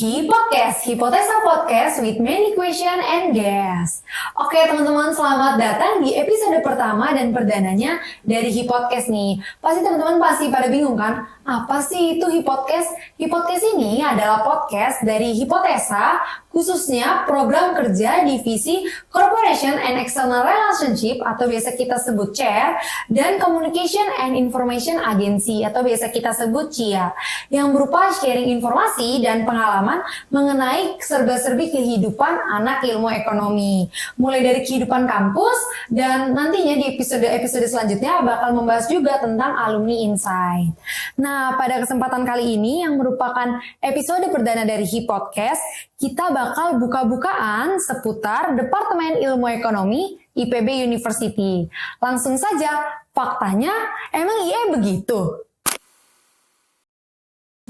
Podcast, Hipotesa Podcast with many question and guests. Oke teman-teman, selamat datang di episode pertama dan perdananya dari Hipodcast nih. Pasti teman-teman pada bingung kan? Apa sih itu Hipodcast? Hipodcast ini adalah podcast dari Hipotesa, khususnya program kerja divisi Corporation and External Relationship atau biasa kita sebut CHAIR, dan Communication and Information Agency atau biasa kita sebut CIA, yang berupa sharing informasi dan pengalaman mengenai serba-serbi kehidupan anak ilmu ekonomi. Mulai dari kehidupan kampus dan nantinya di episode selanjutnya bakal membahas juga tentang alumni insight. Nah, pada kesempatan kali ini yang merupakan episode perdana dari Hipodcast, kita bakal buka-bukaan seputar Departemen Ilmu Ekonomi IPB University. Langsung saja, faktanya emang iya begitu?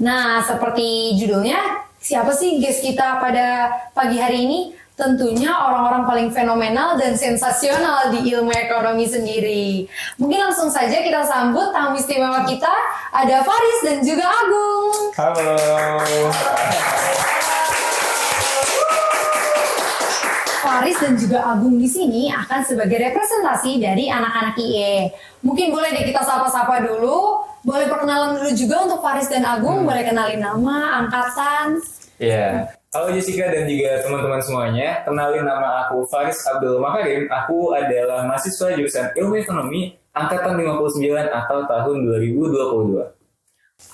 Nah, seperti judulnya, siapa sih guest kita pada pagi hari ini? Tentunya orang-orang paling fenomenal dan sensasional di ilmu ekonomi sendiri. Mungkin langsung saja kita sambut tamu istimewa kita, ada Faris dan juga Agung. Halo. Faris dan juga Agung di sini akan sebagai representasi dari anak-anak IE. Mungkin boleh deh kita sapa-sapa dulu. Boleh perkenalan dulu juga untuk Faris dan Agung. Boleh kenalin nama, angkatan. Iya. Halo Jessica dan juga teman-teman semuanya. Kenalin nama aku Faris Abdul Makarim. Aku adalah mahasiswa jurusan Ilmu Ekonomi angkatan 59 atau tahun 2022.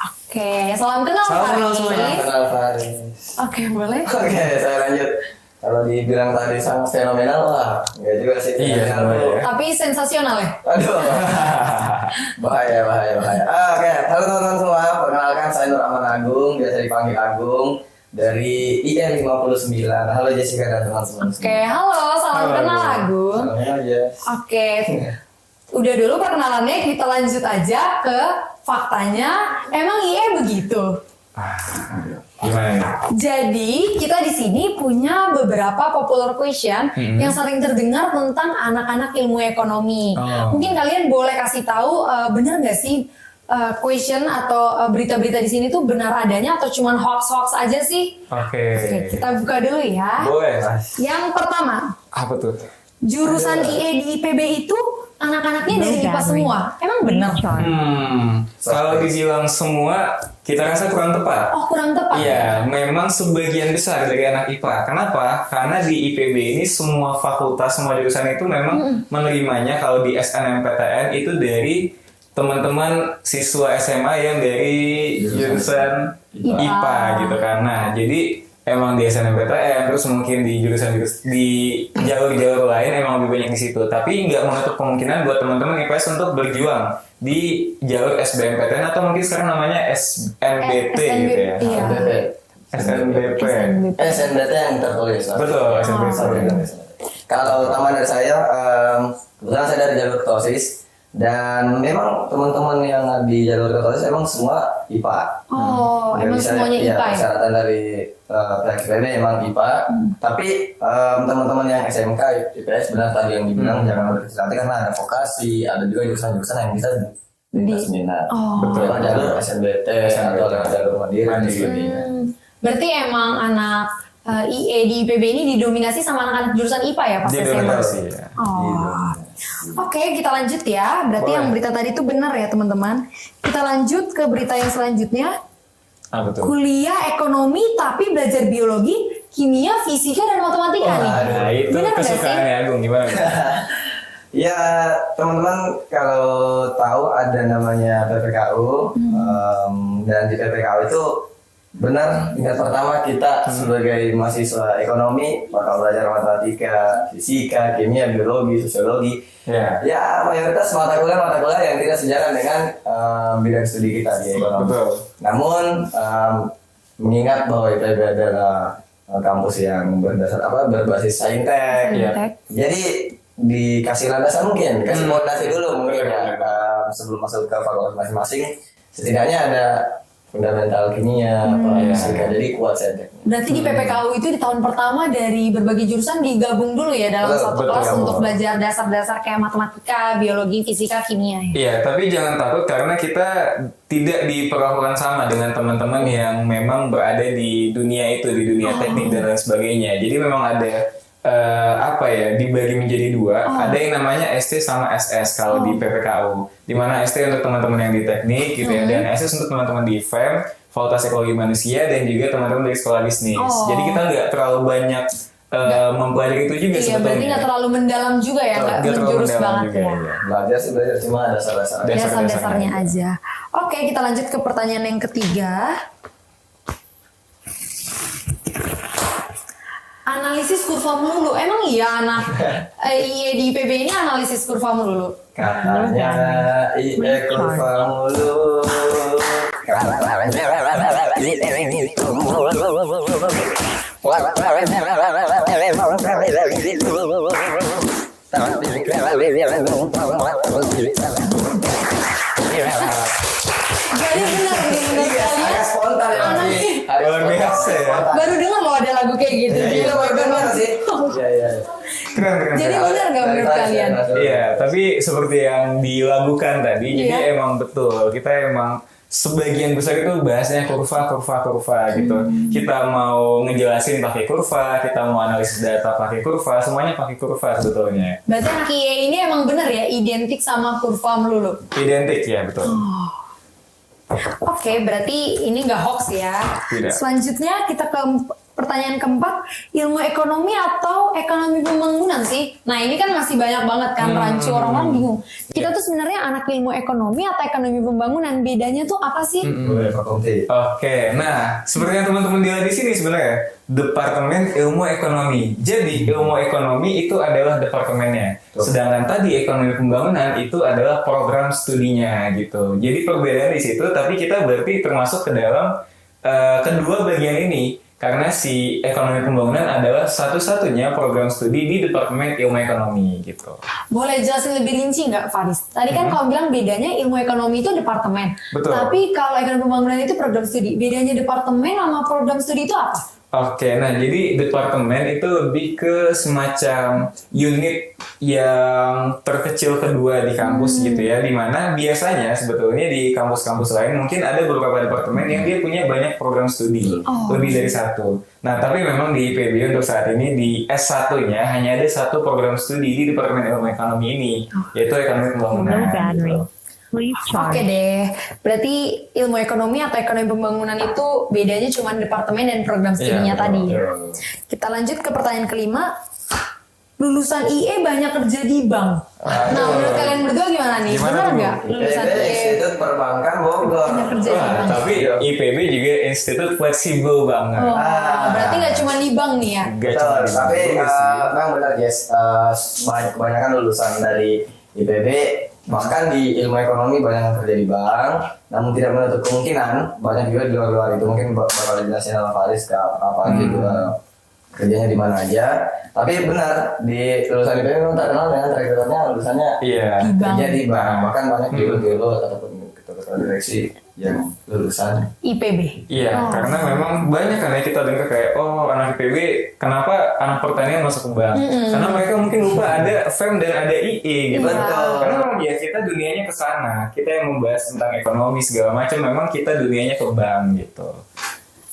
Oke, salam kenal Faris. Kenal Faris. Oke, boleh. Oke, saya lanjut. Kalau dibilang tadi sangat fenomenal lah, nggak juga sih. Iya, fenomenal. Tapi sensasional ya? Aduh, bahaya. Oke, halo teman-teman semua. Perkenalkan saya Nur Aman Agung, biasa dipanggil Agung dari IE 59. Halo Jessica dan teman-teman. Oke, halo, salam kenal Agung. Salamnya aja. Oke, udah dulu perkenalannya, kita lanjut aja ke faktanya. Emang IE begitu? Gimana? Jadi kita di sini punya beberapa popular question yang sering terdengar tentang anak-anak ilmu ekonomi. Mungkin kalian boleh kasih tahu benar nggak sih question atau berita-berita di sini tuh benar adanya atau cuman hoax-hoax aja sih? Oke, kita buka dulu ya. Boleh, Mas. Yang pertama, Apa tuh? jurusan IE di IPB itu anak-anaknya dari IPA semua. Emang benar? Kalau dibilang semua, kita rasa kurang tepat. Oh, kurang tepat. Iya, memang sebagian besar dari anak IPA. Kenapa? Karena di IPB ini semua fakultas, semua jurusan itu memang menerimanya kalau di SNMPTN itu dari teman-teman siswa SMA yang dari jurusan IPA gitu kan. Nah, jadi emang di SNMPTN, terus mungkin di di jalur-jalur lain emang lebih banyak di situ. Tapi nggak menutup kemungkinan buat teman-teman IPS untuk berjuang di jalur SBMPTN atau mungkin sekarang namanya SNBT gitu ya. Iya. SNBP. SNBT yang tertulis. Betul, SNBP. Kalau teman dari saya, kebetulan saya dari jalur ketuasis. Dan memang teman-teman yang di jalur ketuasis emang semua IPA. Oh, emang semuanya IPA ya? Persyaratan dari pihak IPB emang IPA. Tapi teman-teman yang SMK, IPS benar tadi yang dibilang jangan berkecil hati karena ada vokasi, ada juga jurusan-jurusan yang bisa minat. Betul. Lewat jalur SNBT atau lewat jalur mandiri. Berarti emang anak IE di IPB ini didominasi sama anak-anak jurusan IPA ya pas SMA? Didominasi ya. Oh. Oke, kita lanjut ya. Berarti yang berita tadi itu benar ya teman-teman. Kita lanjut ke berita yang selanjutnya. Apa tuh? Kuliah ekonomi tapi belajar biologi, kimia, fisika, dan matematika nih. Nah, itu Benar nggak sih? kesukaannya Agung, gimana? Ya teman-teman kalau tahu ada namanya PPKU dan di PPKU itu benar tingkat pertama kita sebagai mahasiswa ekonomi bakal belajar matematika, fisika, kimia, biologi, sosiologi. Ya mayoritas mata kuliah yang tidak sejalan dengan bidang studi kita di ekonomi. Betul. Namun mengingat bahwa IPB adalah kampus yang berbasis saintek, jadi dikasih landasan mungkin, dikasih fondasi dulu mungkin ya sebelum masuk ke fakultas masing-masing. Setidaknya ada fundamental kimia, fisika, jadi kuat sainteknya. Berarti di PPKU itu di tahun pertama dari berbagai jurusan digabung dulu ya dalam Betul, satu betul, kelas kamu. untuk belajar dasar-dasar kayak matematika, biologi, fisika, kimia ya. Iya, tapi jangan takut karena kita tidak diperlakukan sama dengan teman-teman yang memang berada di dunia itu, di dunia teknik dan lain sebagainya. Jadi memang ada dibagi menjadi dua. Ada yang namanya ST sama SS kalau di PPKU. Di mana ST untuk teman-teman yang di teknik gitu ya, dan SS untuk teman-teman di FEM, Fakultas Ekologi Manusia, dan juga teman-teman dari sekolah bisnis. Jadi kita nggak terlalu banyak mempelajari itu juga Iya, sebetulnya. berarti nggak terlalu mendalam juga ya, nggak Nggak terlalu menjurus mendalam banget juga, ya. iya. Belajar sih belajar, cuma dasar-dasar. Dasar-dasarnya aja. Oke, kita lanjut ke pertanyaan yang ketiga. Analisis kurva melulu. Emang iya anak IE di IPB ini analisis kurva melulu? Katanya IE kurva mulu. Jadi benar nih menurut Agak kalian? spontan ya Anak Mami. Luar biasa ya. baru dengar loh ada lagu kayak gitu. Iya, benar sih. Iya. Keren. Jadi benar nggak menurut kalian? Iya, tapi seperti yang dilakukan tadi, jadi Iya. emang betul. Kita emang sebagian besar itu bahasnya kurva gitu. Kita mau ngejelasin pakai kurva, kita mau analisis data pakai kurva, semuanya pakai kurva sebetulnya. Berarti anak IE ini emang benar ya identik sama kurva melulu. Identik ya, betul. Oke, berarti ini nggak hoax ya. Tidak. Selanjutnya kita ke pertanyaan keempat, ilmu ekonomi atau ekonomi pembangunan sih? Nah ini kan masih banyak banget kan rancu, orang-orang bingung. Kita tuh sebenarnya anak ilmu ekonomi atau ekonomi pembangunan, bedanya tuh apa sih? Boleh Pak Komti. Oke, nah seperti yang teman-teman dilihat di sini sebenarnya Departemen Ilmu Ekonomi. Jadi ilmu ekonomi itu adalah departemennya. Sedangkan tadi ekonomi pembangunan itu adalah program studinya gitu. Jadi perbedaan di situ, tapi kita berarti termasuk ke dalam kedua bagian ini. Karena si ekonomi pembangunan adalah satu-satunya program studi di Departemen Ilmu Ekonomi gitu. Boleh jelasin lebih rinci nggak Faris? Tadi kan kamu bilang bedanya ilmu ekonomi itu departemen. Betul. Tapi kalau ekonomi pembangunan itu program studi. Bedanya departemen sama program studi itu apa? Oke, nah jadi departemen itu lebih ke semacam unit yang terkecil kedua di kampus gitu ya, dimana biasanya sebetulnya di kampus-kampus lain mungkin ada beberapa departemen yang dia punya banyak program studi, lebih dari satu. Nah tapi memang di IPB untuk saat ini di S1-nya hanya ada satu program studi di Departemen Ilmu Ekonomi ini, yaitu Ekonomi Pembangunan. Gitu. Oke deh, berarti ilmu ekonomi atau ekonomi pembangunan itu bedanya cuma departemen dan program studinya tadi. Kita lanjut ke pertanyaan kelima. Lulusan IE banyak kerja di bank. Nah, menurut kalian berdua gimana nih? Gimana Benar tuh? nggak lulusan IE Institut Perbankan Bogor. banyak kerja di Wah, bank? tapi IPB juga institut fleksibel banget. Oh, berarti nggak cuma di bank nih ya? Gak Betul, cuma di tapi juga sih. memang benar Jess, kebanyakan lulusan dari IPB bahkan di ilmu ekonomi banyak yang kerja di bank, namun tidak menutup kemungkinan banyak juga di luar itu, mungkin bakal dijelasin sama Faris ke apa gitu kerjanya di mana aja. Tapi benar di lulusan IPB memang terkenal dengan track recordnya lulusannya Iya. kerja di bank, bahkan banyak guru-guru ataupun ketua direksi yang lulusan IPB. Iya, karena memang banyak kan ya kita dengar kayak, oh anak IPB, kenapa anak pertanian masuk ke bank? Karena mereka mungkin lupa ada FEM dan ada IE gitu. Betul. Karena memang ya kita dunianya ke sana, kita yang membahas tentang ekonomi segala macam, memang kita dunianya ke bank gitu.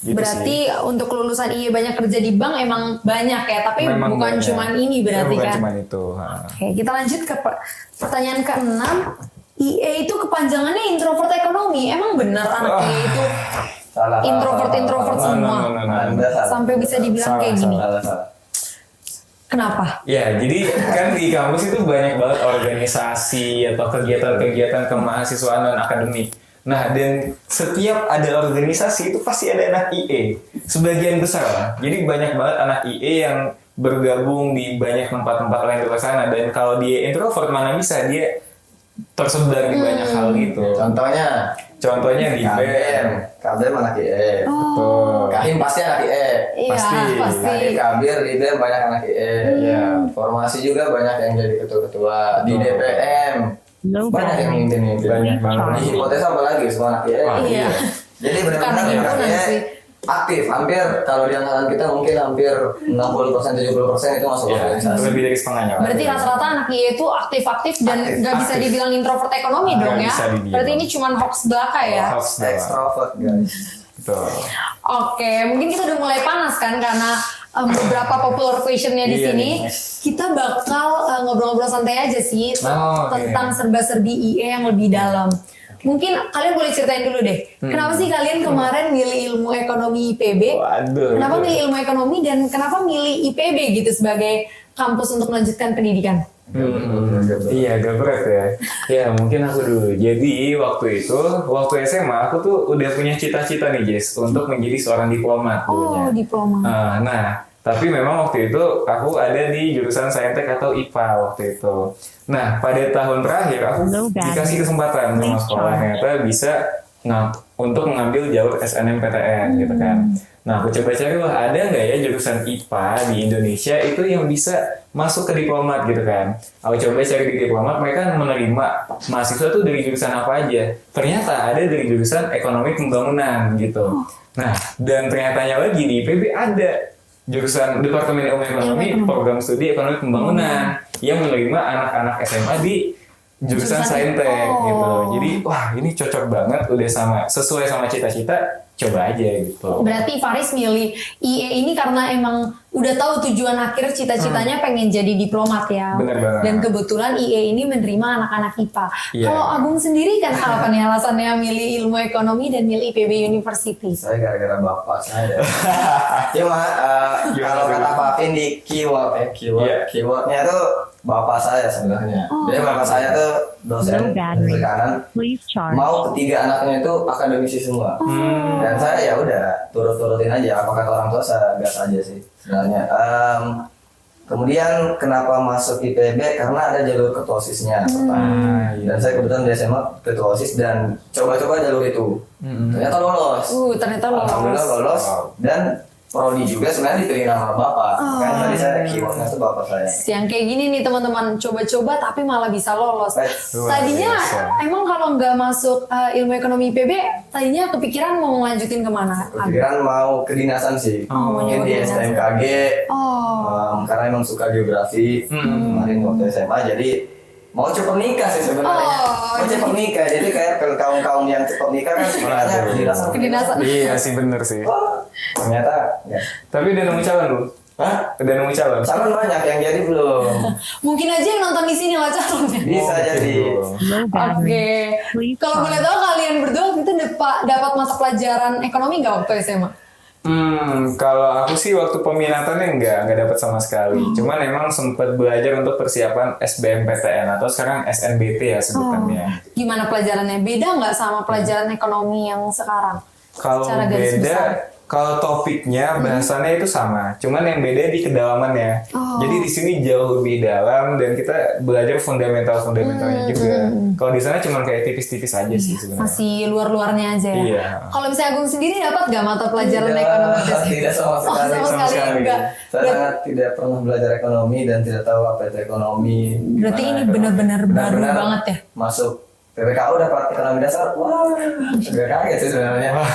Gitu Berarti sih. untuk lulusan IE banyak kerja di bank emang banyak ya, tapi Memang bukan banyak. cuma ini berarti Bukan kan? cuma itu. Oke, kita lanjut ke pertanyaan ke-6. IE itu kepanjangannya introvert ekonomi. Emang benar anak IE itu salah. introvert semua? Anda salah. Sampai bisa dibilang Salah, kayak gini. Salah. Kenapa? Ya, jadi kan di kampus itu banyak banget organisasi atau kegiatan-kegiatan kemahasiswaan dan akademik. Nah, dan setiap ada organisasi itu pasti ada anak IE. Sebagian besar lah. Jadi banyak banget anak IE yang bergabung di banyak tempat-tempat lain di luar sana. Dan kalau dia introvert, mana bisa dia tersebar di banyak hal gitu. Contohnya di BEM. KBM anak IE. Oh, Kahim pasti anak IE. iya pasti. pasti. Kahim, Kabir, di BEM banyak anak IE. Ya, formasi juga banyak yang jadi ketua-ketua. Di DPM banyak yang mimpin. Banyak banget. Di hipotesa apalagi semua anak IE. Wah, Iya. Jadi Bukan benar-benar himpunan IPB sih. aktif. Hampir kalau di angkatan kita mungkin hampir 60% 70% itu masuk Ya, organisasi. lebih dari setengahnya. Berarti rata-rata anak IE itu aktif-aktif dan Aktif, nggak bisa aktif. dibilang introvert ekonomi Nggak dong ya. bisa dibilang. Berarti ini cuma hoax belaka ya. Hoax doang. Extrovert guys. Betul. Oke, mungkin kita udah mulai panas kan karena beberapa popular questionnya di Iya sini. nih. Kita bakal ngobrol-ngobrol santai aja sih Oh, oke. tentang serba-serbi IE yang lebih dalam. Mungkin kalian boleh ceritain dulu deh. Kenapa sih kalian kemarin milih ilmu ekonomi IPB? Waduh. Kenapa milih ilmu ekonomi dan kenapa milih IPB gitu sebagai kampus untuk melanjutkan pendidikan? Iya, agak berat ya. Ya, mungkin aku dulu. Jadi, waktu SMA, aku tuh udah punya cita-cita nih, Jess, untuk menjadi seorang diplomat Oh, dulunya. diploma. Nah, tapi memang waktu itu aku ada di jurusan Saintek atau IPA waktu itu. Nah, pada tahun terakhir aku dikasih kesempatan sama sekolah ternyata bisa untuk mengambil jalur SNMPTN gitu kan. Nah, aku coba cari wah ada nggak ya jurusan IPA di Indonesia itu yang bisa masuk ke diplomat gitu kan. Aku coba cari di diplomat, mereka menerima mahasiswa tuh dari jurusan apa aja. Ternyata ada dari jurusan ekonomi pembangunan gitu. Nah, dan ternyatanya lagi di IPB ada jurusan Departemen Ilmu Ekonomi, program studi ekonomi pembangunan yang menerima anak-anak SMA di jurusan Saintek gitu. Jadi wah ini cocok banget, udah sesuai sama cita-cita, coba aja gitu. Berarti Faris milih IE ini karena emang udah tahu tujuan akhir cita-citanya pengen jadi diplomat ya. Bener banget. Dan kebetulan IE ini menerima anak-anak IPA. Iya. Kalau Agung sendiri kan apa nih alasannya milih ilmu ekonomi dan milih IPB University? Saya gara-gara bapak saya. Cuma kalau kata Pak Vin di keywordnya tuh bapak saya sebenarnya. Jadi bapak saya tuh dosen kanan. Mau ketiga anaknya itu akademisi semua. Dan saya ya udah turut-turutin aja. Apa kata orang tua saya gas aja sih sebenarnya. Kemudian kenapa masuk IPB? Karena ada jalur ketuasisnya pertama. Dan saya kebetulan di SMA ketuasis dan coba-coba jalur itu. Ternyata lolos. Ternyata lolos. Alhamdulillah lolos. Dan prodi juga sebenarnya dipilih nama bapak. Kan tadi saya keywordnya itu bapak saya. Yang kayak gini nih teman-teman, coba-coba tapi malah bisa lolos. Tadinya emang kalau nggak masuk ilmu ekonomi IPB, tadinya kepikiran mau melanjutin kemana? Kepikiran mau kedinasan sih. Mungkin di STMKG. Karena emang suka geografi. Kemarin waktu SMA jadi mau cepat nikah sih sebenarnya. Mau cepat nikah. Jadi kayak kaum yang cepat nikah kan sebenarnya Kedinasan. Iya sih bener sih. Ternyata ya. Tapi udah nemu calon lu? Hah? Udah nemu calon? Calon banyak yang jadi belum. Mungkin aja yang nonton di sini lah calonnya. Bisa jadi. Oke. Kalau boleh tahu kalian berdua itu dapat mata pelajaran ekonomi nggak waktu SMA? Kalau aku sih waktu peminatannya nggak dapat sama sekali. Cuman emang sempat belajar untuk persiapan SBMPTN atau sekarang SNBT ya sebutannya. Gimana pelajarannya? Beda nggak sama pelajaran ekonomi yang sekarang? Kalau Secara garis besar. beda, kalau topiknya bahasannya itu sama, cuman yang beda di kedalamannya. Jadi di sini jauh lebih dalam dan kita belajar fundamentalnya juga. Kalau di sana cuma kayak tipis-tipis aja sih sebenarnya. Masih luar-luarnya aja ya. Iya. Kalau misalnya Agung sendiri dapat nggak mata pelajaran ekonomi? Tidak sama sekali. sama sekali enggak. Saya sangat tidak pernah belajar ekonomi dan tidak tahu apa itu ekonomi. Berarti gimana ini ekonomi. benar-benar baru Benar-benar banget ya? Masuk PPKU dapat ekonomi dasar, wah, agak kaget sih sebenarnya. Wah,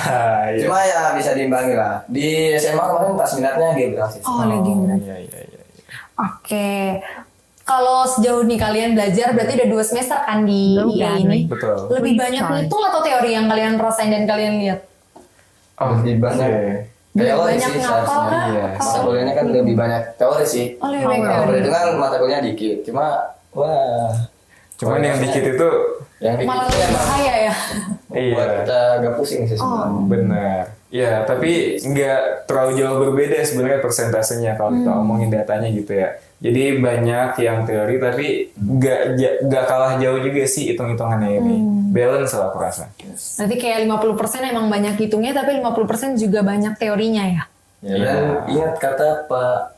iya. Cuma ya bisa diimbangi lah. Di SMA kemarin pas minatnya geografi. Lagi berat. Iya. Oke. Kalau sejauh nih kalian belajar berarti udah 2 semester kan di IE ini. Betul. Lebih banyak ngitung atau teori yang kalian rasain dan kalian lihat? Lebih banyak. Lebih Teori banyak sih ngapal seharusnya. kan? Iya. Mata kuliahnya kan lebih banyak teori sih. Lebih banyak Kalau teori. perhitungan mata kuliahnya dikit. Cuma wah. Cuman yang dikit itu yang dikit Malah itu lebih emang bahaya ya. buat iya. kita agak pusing sih sebenarnya. Benar. Ya, tapi nggak terlalu jauh berbeda sebenarnya persentasenya kalau kita ngomongin datanya gitu ya. Jadi banyak yang teori tapi nggak kalah jauh juga sih hitung-hitungannya ini. Balance lah aku rasa. Berarti kayak 50% emang banyak hitungnya tapi 50% juga banyak teorinya ya. Ya, dan ingat kata Pak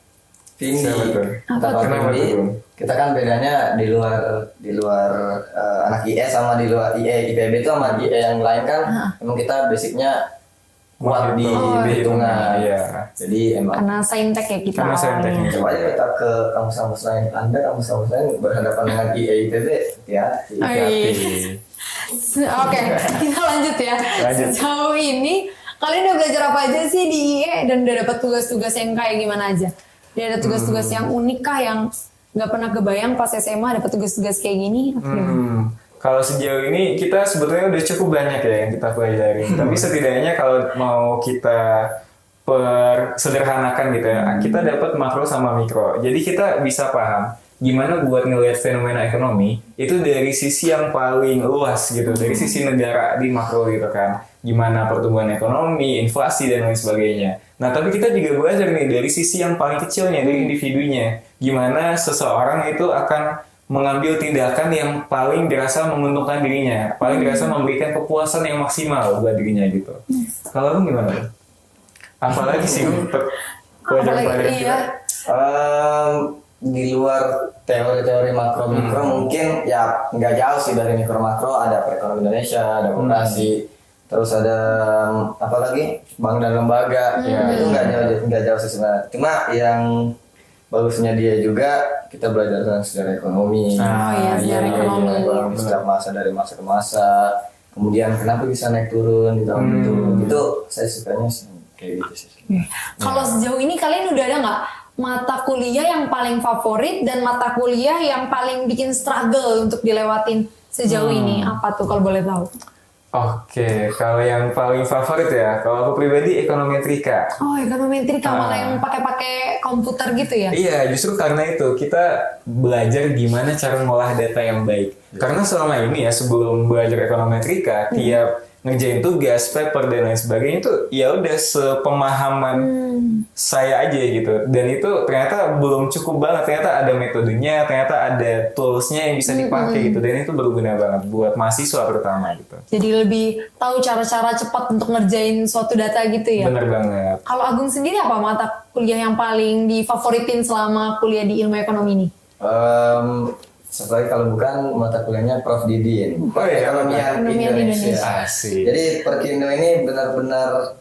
Vindi, Siapa tuh? kata Pak Kenapa Vindi, tuh? kita kan bedanya di luar anak IE sama di luar IPB itu sama IE yang lain kan, emang kita basicnya kuat di hitungan. Iya. Jadi emang Karena saintek ya kita Karena saintek awalnya. nih. coba aja kita ke kampus-kampus lain, kampus-kampus lain berhadapan dengan IE IPB, ya. Iya. Oke, kita lanjut ya. Lanjut. Sejauh ini kalian udah belajar apa aja sih di IE dan udah dapat tugas-tugas yang kayak gimana aja? Udah ada tugas-tugas yang unik kah yang nggak pernah kebayang pas SMA dapat tugas-tugas kayak gini? Atau gimana? Kalau sejauh ini kita sebetulnya udah cukup banyak ya yang kita pelajari. Tapi setidaknya kalau mau kita sederhanakan gitu ya, kita dapat makro sama mikro. Jadi kita bisa paham gimana buat ngelihat fenomena ekonomi itu dari sisi yang paling luas gitu, dari sisi negara di makro gitu kan. Gimana pertumbuhan ekonomi, inflasi dan lain sebagainya. Nah, tapi kita juga belajar nih dari sisi yang paling kecilnya, dari individunya. Gimana seseorang itu akan mengambil tindakan yang paling dirasa menguntungkan dirinya, paling dirasa memberikan kepuasan yang maksimal buat dirinya gitu. Kalau lu gimana? Apalagi sih untuk pelajaran-pelajaran Apalagi, kita? Di luar teori-teori makro mikro mungkin ya nggak jauh sih dari mikro makro, ada perekonomian Indonesia, ada koperasi, terus ada apa lagi bank dan lembaga, ya itu nggak jauh sih sebenarnya. Cuma yang bagusnya dia juga kita belajar tentang sejarah ekonomi. Sejarah ekonomi. Setiap masa dari masa ke masa. Kemudian kenapa bisa naik turun di tahun itu saya sukanya sih kayak gitu sih. Kalau sejauh ini kalian udah ada nggak mata kuliah yang paling favorit dan mata kuliah yang paling bikin struggle untuk dilewatin sejauh ini? Apa tuh kalau boleh tahu? Oke, kalau yang paling favorit ya, kalau aku pribadi ekonometrika. Oh, ekonometrika malah yang pakai komputer gitu ya? Iya, justru karena itu kita belajar gimana cara ngolah data yang baik. Karena selama ini ya sebelum belajar ekonometrika, tiap ngerjain tugas, paper dan lain sebagainya itu ya udah sepemahaman saya aja gitu. Dan itu ternyata belum cukup banget. Ternyata ada metodenya, ternyata ada toolsnya yang bisa dipakai gitu. Dan itu berguna banget buat mahasiswa terutama gitu. Jadi lebih tahu cara-cara cepat untuk ngerjain suatu data gitu ya? Bener banget. Kalau Agung sendiri apa mata kuliah yang paling difavoritin selama kuliah di ilmu ekonomi ini? Sebagai kalau bukan mata kuliahnya Prof Didin, Perekonomian Indonesia. Asik. Jadi Perkindo ini benar-benar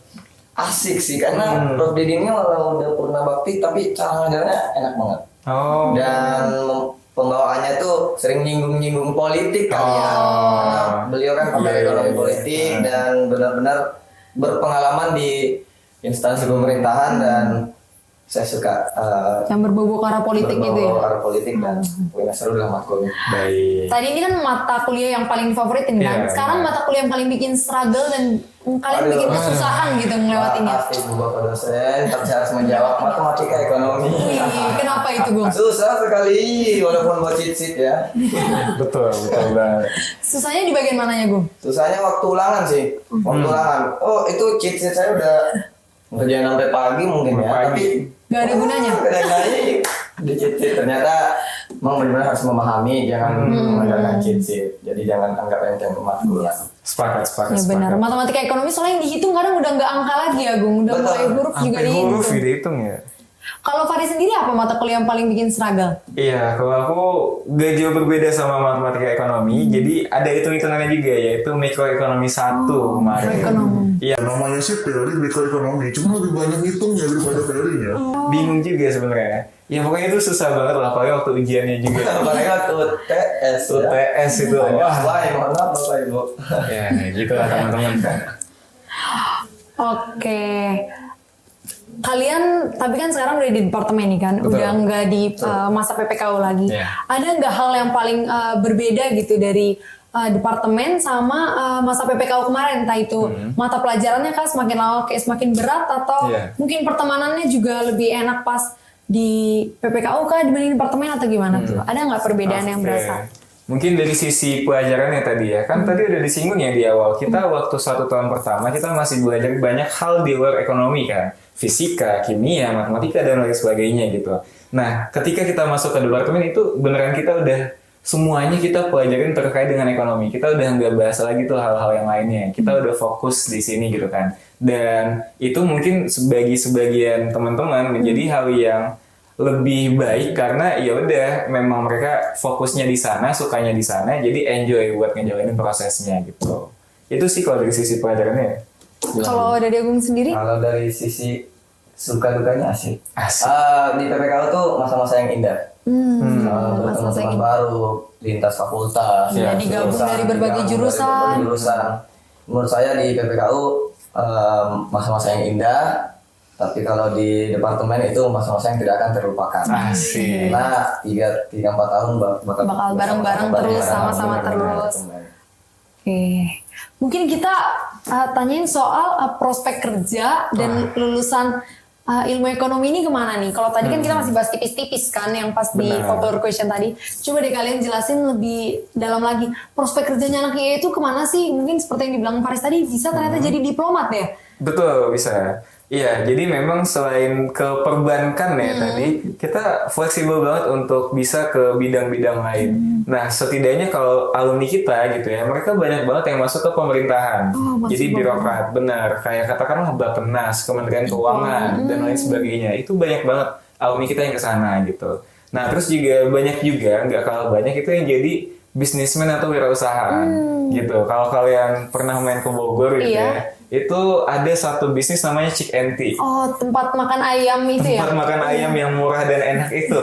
asik sih karena Prof Didin ini walau udah purna bakti tapi cara ngajarnya enak banget. Oh. Dan pembawaannya tuh sering nyinggung-nyinggung politik kan ya. Karena beliau kan pakar ekonomi politik dan benar-benar berpengalaman di instansi pemerintahan dan saya suka Yang berbau ke arah politik gitu ya? arah politik dan punya seru lah matkulnya. Baik. Tadi ini kan mata kuliah yang paling favoritin kan? Iya, Sekarang mata kuliah yang paling bikin struggle dan kalian bikin kesusahan gitu ngelewatinnya. Maaf ibu bapak dosen, tapi saya harus menjawab matematika ekonomi. Kenapa itu, Gung? Susah sekali, walaupun buat cheat sheet ya. Betul banget. Susahnya di bagian mananya, Gung? Susahnya waktu ulangan sih, waktu ulangan. Oh itu cheat sheet saya udah kerjaan sampai pagi mungkin ya, tapi Gak ada gunanya? Gak ada gunanya di cheat sheet. Ternyata memang benar-benar harus memahami, jangan mengandalkan cheat sheet. Jadi jangan anggap enteng matkulan. Sepakat. Ya benar. Matematika ekonomi soalnya yang dihitung kadang udah nggak angka lagi ya, Gung. Udah mulai huruf juga Sampai huruf dihitung. dihitung ya. Kalau Fari sendiri apa mata kuliah yang paling bikin struggle? Iya, kalau aku gak jauh berbeda sama matematika ekonomi, jadi ada hitung-hitungannya juga, yaitu mikroekonomi 1 kemarin. Ekonomi. Iya, Namanya sih teori mikroekonomi, cuma lebih banyak hitungnya daripada teorinya. bingung juga sebenarnya. Ya pokoknya itu susah banget lah, apalagi waktu ujiannya juga. Apalagi waktu UTS. UTS itu, wah. Wah, mohon maaf Bapak Ibu. Ya, gitu lah teman-teman. Oke. Kalian, tapi kan sekarang udah di departemen nih kan, Betul. udah nggak di masa PPKU lagi. Iya. Ada nggak hal yang paling berbeda gitu dari departemen sama masa PPKU kemarin? Entah itu mata pelajarannya kan semakin lama kayak semakin berat atau Iya. mungkin pertemanannya juga lebih enak pas di PPKU kah dibanding departemen atau gimana tuh? Ada nggak perbedaan yang Oke. berasa? Mungkin dari sisi pelajarannya tadi ya, kan tadi udah disinggung ya di awal. Kita waktu 1 tahun pertama kita masih belajar banyak hal di luar ekonomi kan. Fisika, kimia, matematika, dan lain sebagainya gitu. Nah, ketika kita masuk ke departemen itu beneran kita udah semuanya kita pelajarin terkait dengan ekonomi. Kita udah nggak bahas lagi tuh hal-hal yang lainnya. Kita udah fokus di sini gitu kan. Dan itu mungkin bagi sebagian teman-teman menjadi hal yang lebih baik karena ya udah memang mereka fokusnya di sana, sukanya di sana, jadi enjoy buat ngejalanin prosesnya gitu. Itu sih kalau dari sisi pelajarannya. Kalau dari Agung sendiri? Kalau dari sisi suka dukanya asik. Asik. Di PPKU tuh masa-masa yang indah. Mas teman-teman baru lintas fakultas. Iya, digabung dari berbagai jurusan. Menurut saya di PPKU masa-masa yang indah, tapi kalau di departemen itu masa-masa yang tidak akan terlupakan. Asik. Nah, 3-4 tahun bakal bareng-bareng terus, sama-sama terus. Oke, mungkin kita tanyain soal prospek kerja dan lulusan ilmu ekonomi ini kemana nih? Kalau tadi kan kita masih bahas tipis-tipis kan, yang pas di Benar. popular question tadi. Coba deh kalian jelasin lebih dalam lagi. Prospek kerjanya anak IA itu kemana sih? Mungkin seperti yang dibilang Faris tadi, bisa ternyata jadi diplomat ya? Betul, bisa. Iya, jadi memang selain ke perbankan ya tadi, kita fleksibel banget untuk bisa ke bidang-bidang lain. Nah, setidaknya kalau alumni kita gitu ya, mereka banyak banget yang masuk ke pemerintahan. Jadi birokrat, benar. Kayak katakanlah Bappenas, Kementerian Keuangan, dan lain sebagainya. Itu banyak banget alumni kita yang ke sana gitu. Nah, terus juga banyak juga, nggak kalah banyak itu yang jadi bisnismen atau wirausaha gitu. Kalau kalian pernah main ke Bogor gitu ya, itu ada satu bisnis namanya Chick and Tea. Oh, tempat makan ayam itu ya? Tempat makan ayam yang murah dan enak itu.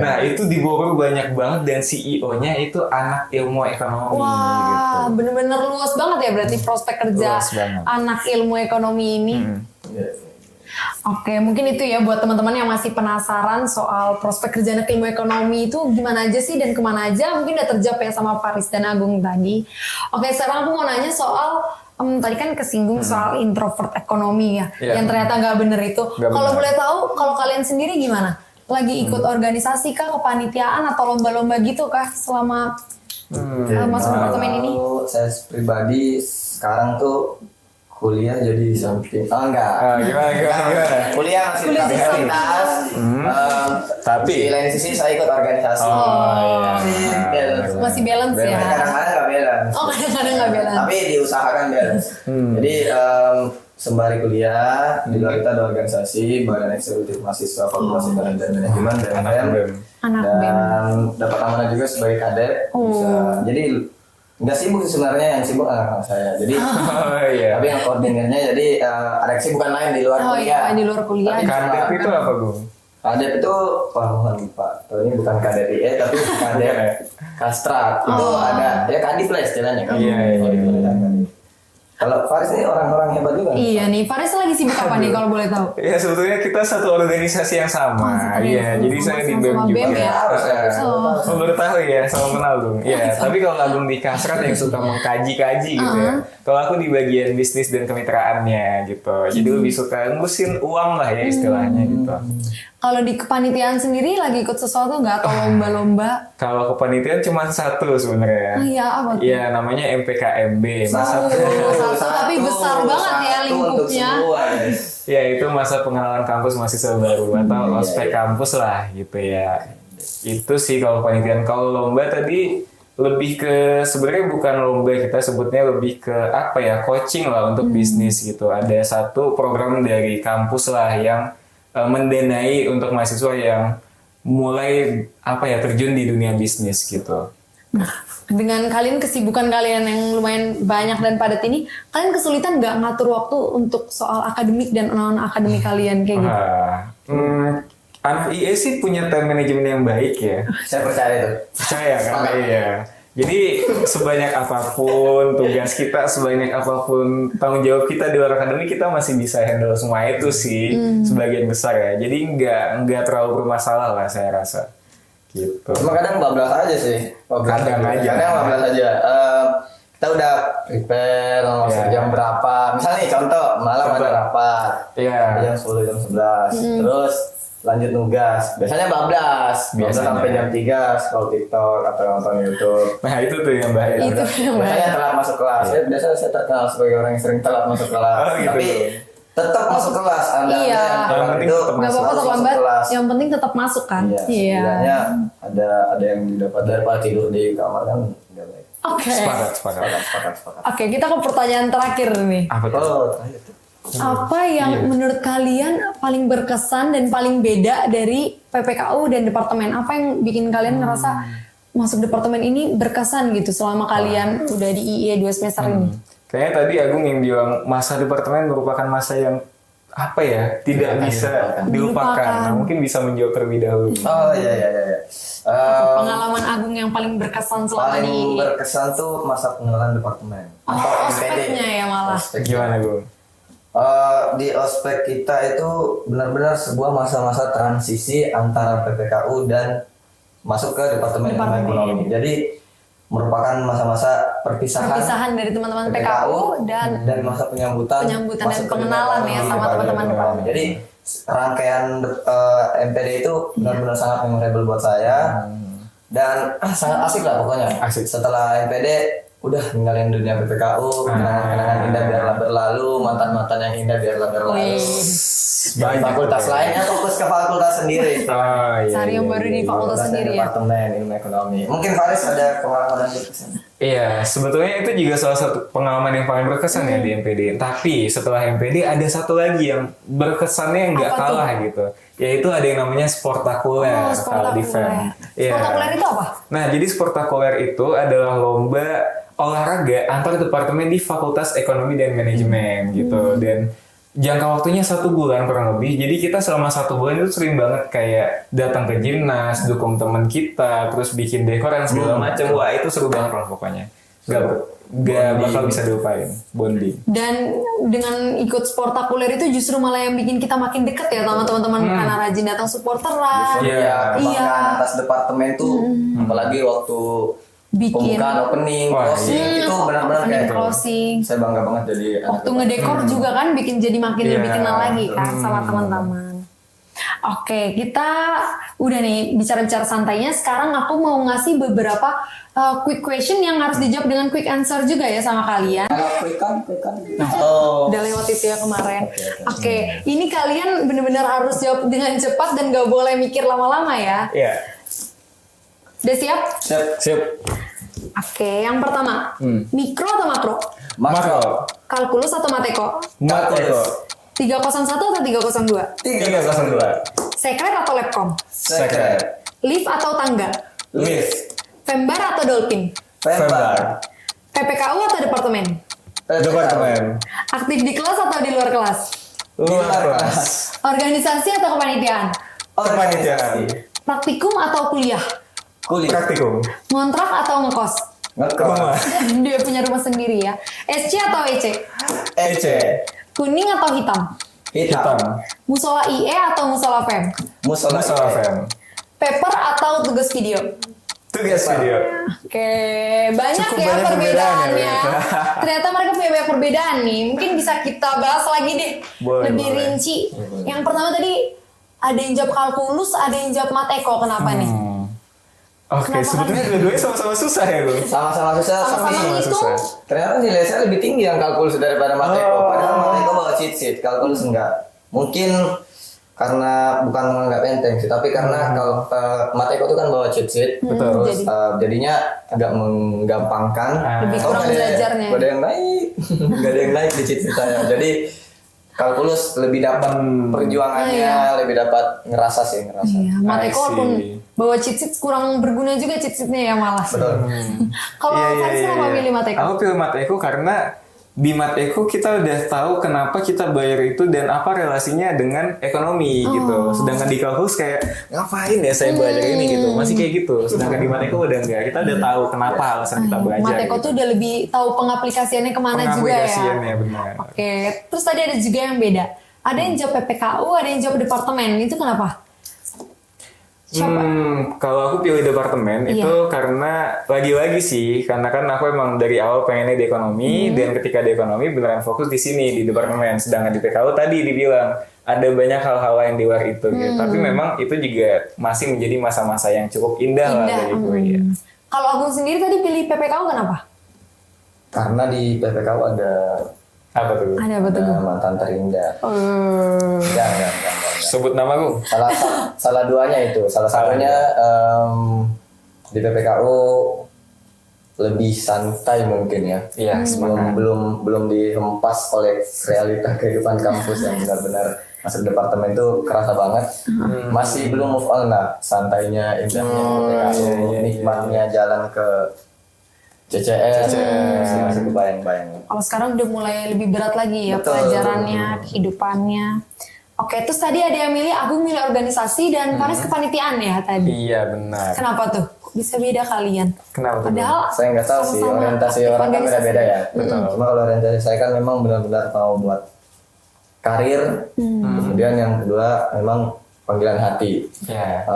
Nah, itu di Bogor banyak banget dan CEO-nya itu anak ilmu ekonomi gitu. Wah, bener-bener luas banget ya berarti prospek kerja Luas banget. anak ilmu ekonomi ini. Oke, mungkin itu ya buat teman-teman yang masih penasaran soal prospek kerja anak ilmu ekonomi itu gimana aja sih dan kemana aja. Mungkin udah terjawab ya sama Faris dan Agung tadi. Oke, sekarang aku mau nanya soal tadi kan kesinggung soal introvert ekonomi ya, Iya. yang ternyata nggak bener itu. Nggak Kalau bener. boleh tahu, kalau kalian sendiri gimana? Lagi ikut organisasi kah, kepanitiaan atau lomba-lomba gitu kah selama masuk departemen ini? Kalau saya pribadi sekarang tuh kuliah jadi samping. Oh enggak. Gimana? Kuliah masih Kuliah di di fakultas. Tapi Di lain sisi saya ikut organisasi. Balance. Masih balance ya? Kadang-kadang nggak balance. Oh, kadang-kadang nggak balance. Tapi diusahakan balance. Jadi sembari kuliah di luar kita ada organisasi Badan Eksekutif Mahasiswa Fakultas Ekonomi dan Manajemen anak BEM. BEM. Anak BEM. Dan dapat amanah juga sebagai kadep. Bisa. Jadi nggak sibuk sih sebenarnya, yang sibuk anak saya. Jadi Oh iya. tapi yang koordinirnya jadi ada kesibukan lain di luar Oh kuliah. iya, di luar kuliah. Tapi Kadep itu apa, Gung? Kadep itu mohon Pak. Ini bukan kadep IE tapi kadep Kastrat. Itu ada ya kadif lah istilahnya kan. Iya, iya. Kalau di kuliah kadif. Kalau Faris ini orang-orang hebat juga. Iya nih, Faris lagi sibuk apa nih kalau boleh tahu? Ya sebetulnya kita satu organisasi yang sama. Iya, jadi saya di BEM Sama juga. BEM ya? Oh, baru tahu ya, sama kenal Gung. Iya, tapi kalau Agung di Kasrat yang suka mengkaji-kaji gitu ya. Kalau aku di bagian bisnis dan kemitraannya gitu. Jadi lebih suka ngurusin uang lah ya istilahnya gitu. Kalau di kepanitiaan sendiri lagi ikut sesuatu nggak atau lomba-lomba? Kalau kepanitiaan cuma satu sebenarnya. Oh iya, apa tuh? Iya, namanya MPKMB. Masa Satu tapi besar banget ya Satu untuk lingkupnya. semua, guys. ya itu masa pengenalan kampus mahasiswa baru atau ospek kampus lah gitu ya. Itu sih kalau kepanitiaan. Kalau lomba tadi lebih ke sebenarnya bukan lomba, kita sebutnya lebih ke apa ya, coaching lah untuk bisnis gitu. Ada satu program dari kampus lah yang mendanai untuk mahasiswa yang mulai apa ya terjun di dunia bisnis gitu. Nah, dengan kalian kesibukan kalian yang lumayan banyak dan padat ini, kalian kesulitan nggak ngatur waktu untuk soal akademik dan non-akademik kalian kayak gitu? Anak IE sih punya time management yang baik ya. Saya percaya itu. Percaya kan? Iya. Jadi sebanyak apapun tugas kita, sebanyak apapun tanggung jawab kita di luar akademik, kita masih bisa handle semua itu sih sebagian besar ya. Jadi nggak terlalu bermasalah lah saya rasa. Gitu. Cuma kadang bablas aja sih. Kadang aja. Kadang bablas aja. Kita udah prepare mau masuk Iya. jam berapa. Misalnya nih contoh malam Contoh. ada rapat. Iya. Jam 10 jam 11. Terus lanjut nugas. Biasanya bablas. Biasa Biasanya. sampai jam 3 scroll TikTok atau nonton YouTube. Nah itu tuh yang bahaya. Itu yang Biasanya telat masuk kelas. Biasa saya terkenal sebagai orang yang sering telat masuk kelas. Oh, gitu. Tapi tetap masuk kelas. Anda Iya. yang Yang telat penting itu tetap Nggak apa-apa harus masuk terlambat, kelas. yang penting tetap masuk kan? Iya. Setidaknya ada yang didapat daripada tidur di kamar kan nggak baik. Oke. Sepakat. Oke, kita ke pertanyaan terakhir nih. Apa tuh? Oh, terakhir tuh. Apa yang menurut kalian paling berkesan dan paling beda dari PPKU dan departemen? Apa yang bikin kalian ngerasa masuk departemen ini berkesan gitu selama kalian udah di IE 2 semester ini? Kayaknya tadi Agung yang bilang masa departemen merupakan masa yang apa ya, tidak bisa dilupakan. Nah, mungkin bisa menjawab terlebih dahulu. Oh iya. Pengalaman Agung yang paling berkesan selama Paling di berkesan tuh masa pengenalan departemen atau ospeknya ya malah. Ospek. Gimana gue? Di ospek kita itu benar-benar sebuah masa-masa transisi antara PPKU dan masuk ke departemen ilmu ekonomi. Jadi merupakan masa-masa perpisahan Dari teman-teman PKU dan masa penyambutan dan masuk ke pengenalan ya departemen sama ilmu teman-teman ekonomi. Jadi rangkaian MPD itu benar-benar sangat memorable buat saya dan sangat asik lah pokoknya. Asik. Setelah MPD udah ninggalin dunia PPKU, kenangan-kenangan indah biarlah berlalu, mantan-mantan yang indah biarlah berlalu. Di fakultas lainnya fokus ke fakultas sendiri. Oh, iya, cari yang baru di fakultas Fakultas sendiri ya. Departemen ilmu ekonomi. Mungkin Faris ada pengalaman yang berkesan. Iya, sebetulnya itu juga salah satu pengalaman yang paling berkesan ya di MPD. Tapi setelah MPD ada satu lagi yang berkesannya yang nggak Apa tuh? kalah gitu. Yaitu ada yang namanya sportakuler kalau di FEM. Iya. Sportakuler itu apa? Nah, jadi sportakuler itu adalah lomba olahraga antar departemen di Fakultas Ekonomi dan Manajemen gitu. Dan jangka waktunya 1 bulan kurang lebih. Jadi kita selama 1 bulan itu sering banget kayak datang ke Gimnas, dukung teman kita, terus bikin dekor dan segala macam. Wah, itu seru banget lah pokoknya. Gak bakal bisa dilupain. Bonding. Dan dengan ikut sportakuler itu justru malah yang bikin kita makin deket ya sama teman-teman karena rajin datang supporteran. Iya. Kebanggaan atas departemen tuh, apalagi waktu Bikin pembukaan opening, Wah, closing itu benar-benar opening, kayak closing. saya bangga banget jadi anak Waktu ngedekor juga kan bikin jadi makin Iya. lebih kenal lagi kan sama teman-teman. Oke, kita udah nih bicara-bicara santainya. Sekarang aku mau ngasih beberapa quick question yang harus dijawab dengan quick answer juga ya sama kalian. quick kan. Oh. Udah lewat itu ya kemarin. Oke, ini kalian bener-bener harus jawab dengan cepat dan gak boleh mikir lama-lama ya. Iya. Udah siap? Siap. Oke, yang pertama, mikro atau makro? Makro. Kalkulus atau mateko? Kalkulus. 301 atau 302? 302. Sekret atau labcom? Secret. Lift atau tangga? Lift. Fembar atau dolphin? Fembar. PPKU atau departemen? Departemen. Aktif di kelas atau di luar kelas? Luar kelas. Organisasi atau kepanitiaan? Organisasi. Praktikum atau kuliah? Kuliah. Praktikum. Ngontrak atau ngekos? Ngekos. Dia punya rumah sendiri ya. SC atau EC? EC. Kuning atau hitam? Hitam. Musola IE atau musola FEM? Musola FM. Paper atau tugas video? Tugas video. Oke, banyak Cukup ya banyak perbedaannya. perbedaan Ternyata mereka punya banyak perbedaan nih. Mungkin bisa kita bahas lagi deh. Boleh, lebih boleh. rinci. Yang pertama tadi ada yang jawab kalkulus, ada yang jawab mateko. Kenapa nih? Oke, Kenapa sebetulnya dua-duanya sama-sama susah ya lu. sama-sama susah Sama-sama tapi itu. susah. ternyata nilai saya lebih tinggi yang kalkulus daripada mateko. Padahal mateko bawa cheat sheet, kalkulus enggak. Mungkin karena bukan menganggap enteng sih, tapi karena kalau mateko itu kan bawa cheat sheet, terus jadinya agak menggampangkan. Lebih Oh, kurang nggak ada- belajarnya. nggak ada yang naik, nggak ada yang naik di cheat sheet saya. Jadi kalkulus lebih dapat perjuangannya, lebih dapat ngerasa. Iya, mateko I see. walaupun bawa cheat sheet kurang berguna juga cheat sheetnya ya malah. Betul. Kalau Faris kenapa milih mateko? Aku pilih mateko karena di mateko kita udah tahu kenapa kita bayar itu dan apa relasinya dengan ekonomi gitu. Sedangkan di kalkulus kayak ngapain ya saya belajar ini gitu. Masih kayak gitu. Sedangkan di mateko udah enggak. Kita udah tahu kenapa alasan kita belajar. Mateko gitu. tuh udah lebih tahu pengaplikasiannya kemana juga ya. Pengaplikasiannya benar. Oke, terus tadi ada juga yang beda. Ada yang jawab PPKU, ada yang jawab departemen. Itu kenapa? Kalau aku pilih departemen itu karena lagi-lagi sih karena kan aku emang dari awal pengennya di ekonomi dan ketika di ekonomi beneran fokus di sini di departemen, sedangkan di PKU tadi dibilang ada banyak hal-hal lain di luar itu gitu. Tapi memang itu juga masih menjadi masa-masa yang cukup indah lah bagiku ya. Kalau Agung sendiri tadi pilih PPKU kenapa? Karena di PPKU ada Apa tuh? Ada apa tuh? mantan terindah. Jangan. Sebut nama gue. Salah duanya itu. Salah satunya di PPKU lebih santai mungkin ya. Iya, belum dihempas oleh realita kehidupan kampus yang benar-benar masuk departemen itu kerasa banget. Masih belum move on lah, santainya, indahnya PPKU, nikmatnya jalan ke CCS. Masih kebayang-bayang. Kalau sekarang udah mulai lebih berat lagi ya Betul. pelajarannya, kehidupannya. Oke, terus tadi ada yang milih, Agung milih organisasi dan Faris kepanitiaan ya tadi. Iya benar. Kenapa tuh? Kok bisa beda kalian? Kenapa tuh? Padahal Saya nggak tahu sih, sama-sama orientasi orang kan organisasi. beda-beda ya. Cuma kalau orientasi saya kan memang benar-benar mau buat karir. Kemudian yang kedua memang panggilan hati. Ya.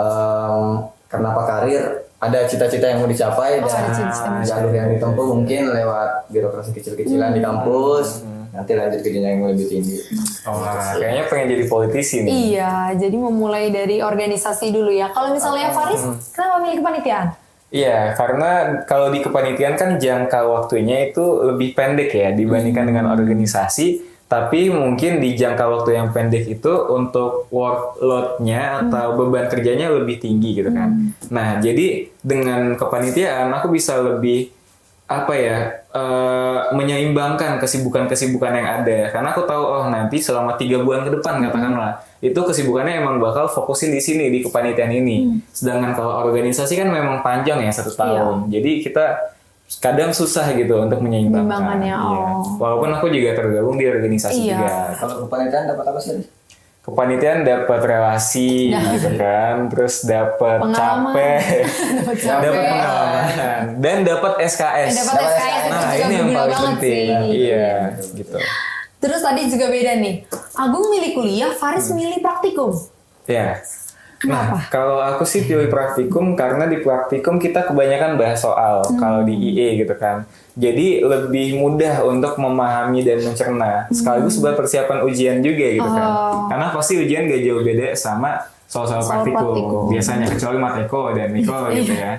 Kenapa karir? Ada cita-cita yang mau dicapai ada dan cita-cita. jalur yang ditempuh mungkin lewat birokrasi kecil-kecilan di kampus. Nanti lanjut ke jenjang yang lebih tinggi. Oh, kayaknya pengen jadi politisi nih. Iya, jadi memulai dari organisasi dulu ya. Kalau misalnya Faris, kenapa milih kepanitiaan? Iya, karena kalau di kepanitiaan kan jangka waktunya itu lebih pendek ya dibandingkan dengan organisasi. Tapi mungkin di jangka waktu yang pendek itu untuk workload-nya atau beban kerjanya lebih tinggi gitu kan. Nah, jadi dengan kepanitiaan aku bisa lebih menyeimbangkan kesibukan-kesibukan yang ada. Karena aku tahu nanti selama 3 bulan ke depan katakanlah itu kesibukannya emang bakal fokusin di sini di kepanitiaan ini. Sedangkan kalau organisasi kan memang panjang ya 1 tahun. Jadi kita kadang susah gitu untuk menyeimbangkan. Menyeimbangkannya, Iya. oh. Walaupun aku juga tergabung di organisasi Iya. juga. Kalau kepanitiaan dapat apa sih? Kepanitiaan dapat relasi gitu kan, terus dapat Pengalaman. capek, Dapat capek. dapat pengalaman, dan dapat SKS. Dapat SKS itu Nah, juga ini yang berguna paling banget penting. sih. Iya, gitu. Terus tadi juga beda nih. Agung milih kuliah, Faris milih praktikum. Ya. Kenapa? Nah, kalau aku sih pilih praktikum karena di praktikum kita kebanyakan bahas soal kalau di IE gitu kan. Jadi lebih mudah untuk memahami dan mencerna. Sekaligus buat persiapan ujian juga gitu kan. Karena pasti ujian gak jauh beda sama soal-soal Soal praktikum. praktikum. Biasanya kecuali Mateko dan Mikro gitu ya.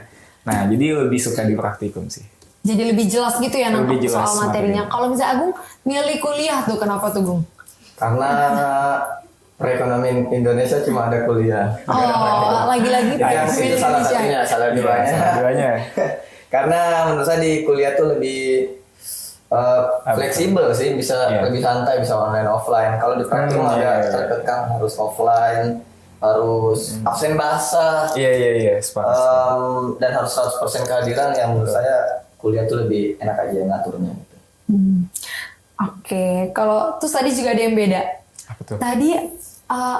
Nah, jadi lebih suka di praktikum sih. Jadi lebih jelas gitu ya Lebih nangkep jelas soal materinya. materinya. Kalau misalnya Agung milih kuliah tuh, kenapa tuh Gung? Karena perekonomian Indonesia cuma ada kuliah. Oh, lagi-lagi Itu perekonomian itu salah Indonesia. satunya, salah duanya. Duanya. Karena menurut saya di kuliah tuh lebih fleksibel sih, bisa Iya. lebih santai, bisa online offline. Kalau di praktikum ada iya. terkekang harus offline, harus absen bahasa, Iya, sepakat. dan harus 100% kehadiran. Yang menurut saya kuliah tuh lebih enak aja ngaturnya. Gitu. Oke, kalau terus tadi juga ada yang beda. Apa tuh? Tadi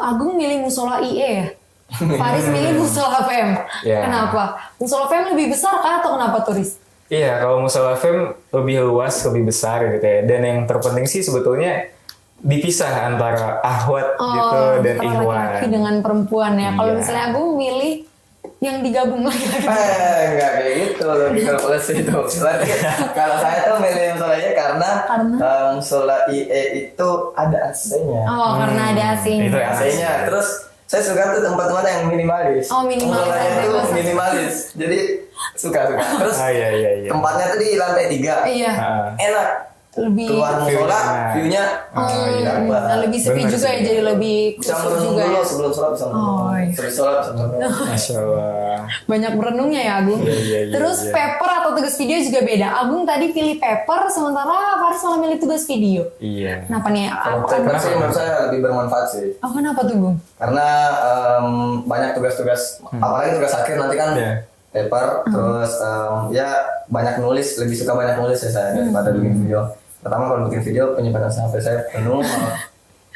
Agung milih musola IE ya? Faris milih musola FM. Iya. Kenapa? Musola FM lebih besar kah atau kenapa turis? Iya, kalau Musola FM lebih luas, lebih besar gitu ya. Dan yang terpenting sih sebetulnya dipisah antara ahwat gitu dan antara ikhwan. laki-laki dengan perempuan ya. Kalau Iya. misalnya Agung milih yang digabung laki-laki. Enggak kayak gitu loh, kalau plus itu. Berarti kalau saya tuh milih musolanya karena musola IE itu ada AC-nya. Oh, karena ada AC-nya. Itu ya. AC-nya. Terus saya suka tuh tempat-tempat yang minimalis. Oh, minimalis. Musolanya itu minimalis. Jadi suka. Terus Iya. tempatnya tuh di lantai 3. Iya. Ah. Enak. Lebih Keluar musola, view-nya nah, lebih sepi Bener juga ya, sih. jadi lebih bisa kusuk merenung juga dulu ya. sebelum sholat, bisa merenung. Oh, iya. Sebelum sholat bisa merenung. Masya Allah. Banyak merenungnya ya Agung. Iya. Terus paper atau tugas video juga beda. Agung tadi pilih paper, sementara Faris malah milih tugas video. Iya. Kenapa nih? Kalau paper sih menurut saya lebih bermanfaat sih. Oh, kenapa tuh Gung? Karena banyak tugas-tugas, apalagi tugas akhir nanti kan Iya. paper, terus ya banyak nulis, lebih suka banyak nulis ya saya daripada bikin video. Pertama kalau bikin video penyimpanan HP saya penuh sama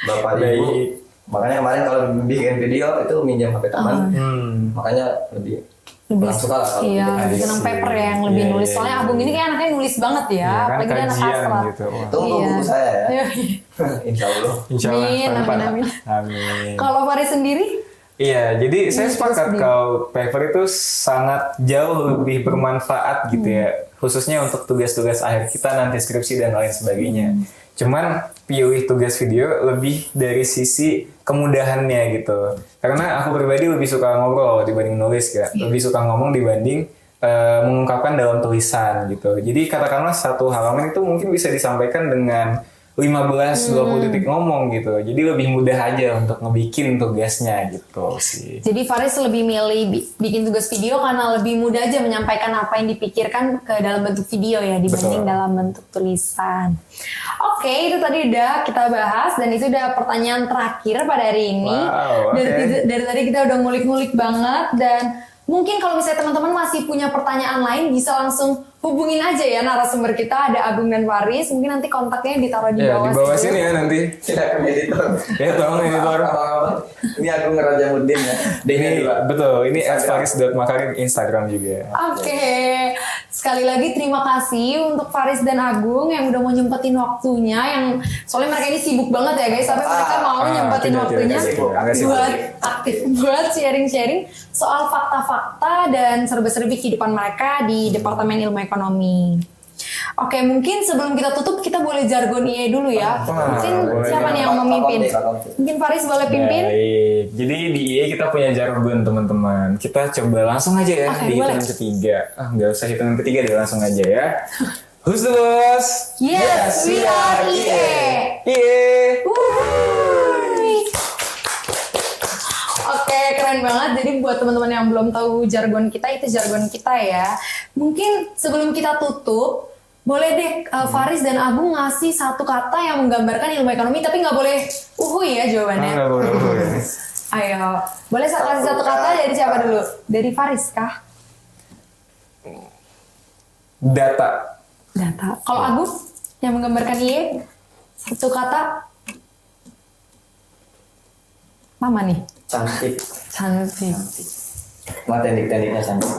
bapak ibu. Baik. Makanya kemarin kalau bikin video itu minjam HP teman, makanya lebih kurang suka lah kalau Iya, bikin lebih video. senang paper ya yang lebih Iya, nulis. iya, Soalnya iya. Agung ini kayak anaknya nulis banget ya, Iya kan apalagi dia anak kajian sastra. gitu. Wah. Tunggu Iya. buku saya ya. Iya. Insya Allah. Insya Allah. Amin, pelan-pelan. amin. Amin. Kalau Faris sendiri? Iya, jadi saya Tugas sepakat video. kalau paper itu sangat jauh lebih bermanfaat gitu ya, khususnya untuk tugas-tugas akhir kita nanti skripsi dan lain sebagainya. Cuman pilih tugas video lebih dari sisi kemudahannya gitu. Karena aku pribadi lebih suka ngobrol dibanding nulis ya, lebih suka ngomong dibanding mengungkapkan dalam tulisan gitu. Jadi katakanlah satu halaman itu mungkin bisa disampaikan dengan 15-20 detik ngomong gitu. Jadi lebih mudah aja untuk ngebikin tugasnya gitu sih. Jadi Faris lebih milih bikin tugas video karena lebih mudah aja menyampaikan apa yang dipikirkan ke dalam bentuk video ya dibanding Betul. dalam bentuk tulisan. Oke, itu tadi udah kita bahas dan itu udah pertanyaan terakhir pada hari ini. Wow, oke. Dari tadi kita udah ngulik-ngulik banget dan mungkin kalau misalnya teman-teman masih punya pertanyaan lain bisa langsung hubungin aja ya narasumber kita, ada Agung dan Faris. Mungkin nanti kontaknya ditaruh di Ya, bawah. di bawah situ. sini ya nanti. Silakan editor. Ya, tolong editor. Abang-abang. Ini aku Raja Mudin ya. Ini betul, ini Instagram. @faris.makarim Instagram juga. Oke, sekali lagi terima kasih untuk Faris dan Agung yang udah mau nyempetin waktunya. Yang soalnya mereka ini sibuk banget ya guys, tapi mereka mau nyempetin tidak, waktunya agak sibuk. buat aktif, buat sharing-sharing soal fakta-fakta dan serba-serbi kehidupan mereka di Departemen Ilmu Ekonomi. Oke, mungkin sebelum kita tutup kita boleh jargon IE dulu ya. Mungkin boleh. siapa nih yang memimpin? Mungkin Faris boleh pimpin? Baik, jadi di IE kita punya jargon teman-teman. Kita coba langsung aja ya Oke, di boleh. hitungan ketiga. Nggak usah hitungan ketiga deh, langsung aja ya. Who's the boss? Yes, we are IE. IE. Wuih. Oke, keren banget. Jadi buat teman-teman yang belum tahu jargon kita, itu jargon kita ya. Mungkin sebelum kita tutup, boleh deh Faris dan Agung ngasih satu kata yang menggambarkan ilmu ekonomi, tapi nggak boleh uhuy ya jawabannya. Nggak boleh. Ayo, boleh kasih satu kata dari siapa dulu? Dari Faris kah? Data. Data. Kalau Agung yang menggambarkan IE, satu kata. Mama nih. Cantik. Cantik. Cuma teknik-tekniknya cantik.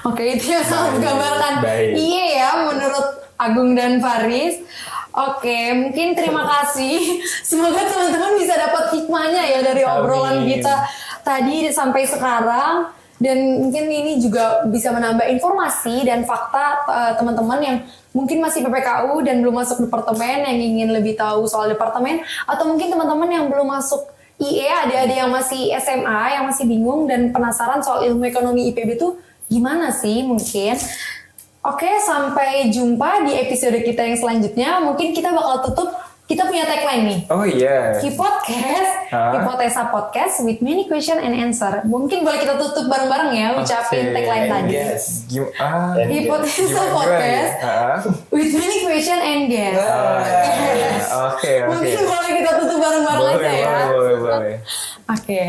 Oke, itu yang sangat menggambarkan Baik. IE ya menurut Agung dan Faris. Oke, mungkin terima kasih. Semoga teman-teman bisa dapat hikmahnya ya dari obrolan Amin. kita tadi sampai sekarang. Dan mungkin ini juga bisa menambah informasi dan fakta teman-teman yang mungkin masih PPKU dan belum masuk departemen, yang ingin lebih tahu soal departemen. Atau mungkin teman-teman yang belum masuk IE, adik-adik yang masih SMA, yang masih bingung dan penasaran soal ilmu ekonomi IPB itu gimana sih mungkin. Oke, sampai jumpa di episode kita yang selanjutnya. Mungkin kita bakal tutup, kita punya tagline nih. Oh iya. Hipodcast, Hipotesa Podcast with many question and answer. Mungkin boleh kita tutup bareng-bareng ya, ucapin Oke. tagline tadi. Yes. Hipotesa Gimana Podcast ya? with many question and guest. Oke, oke. Mungkin boleh kita tutup bareng-bareng Boleh, aja ya. boleh. Oke.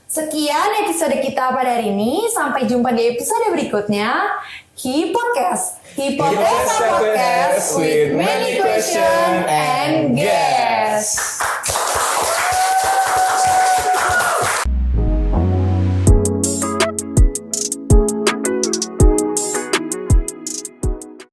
Sekian episode kita pada hari ini. Sampai jumpa di episode berikutnya. Hipodcast, Hipotesa Podcast with many question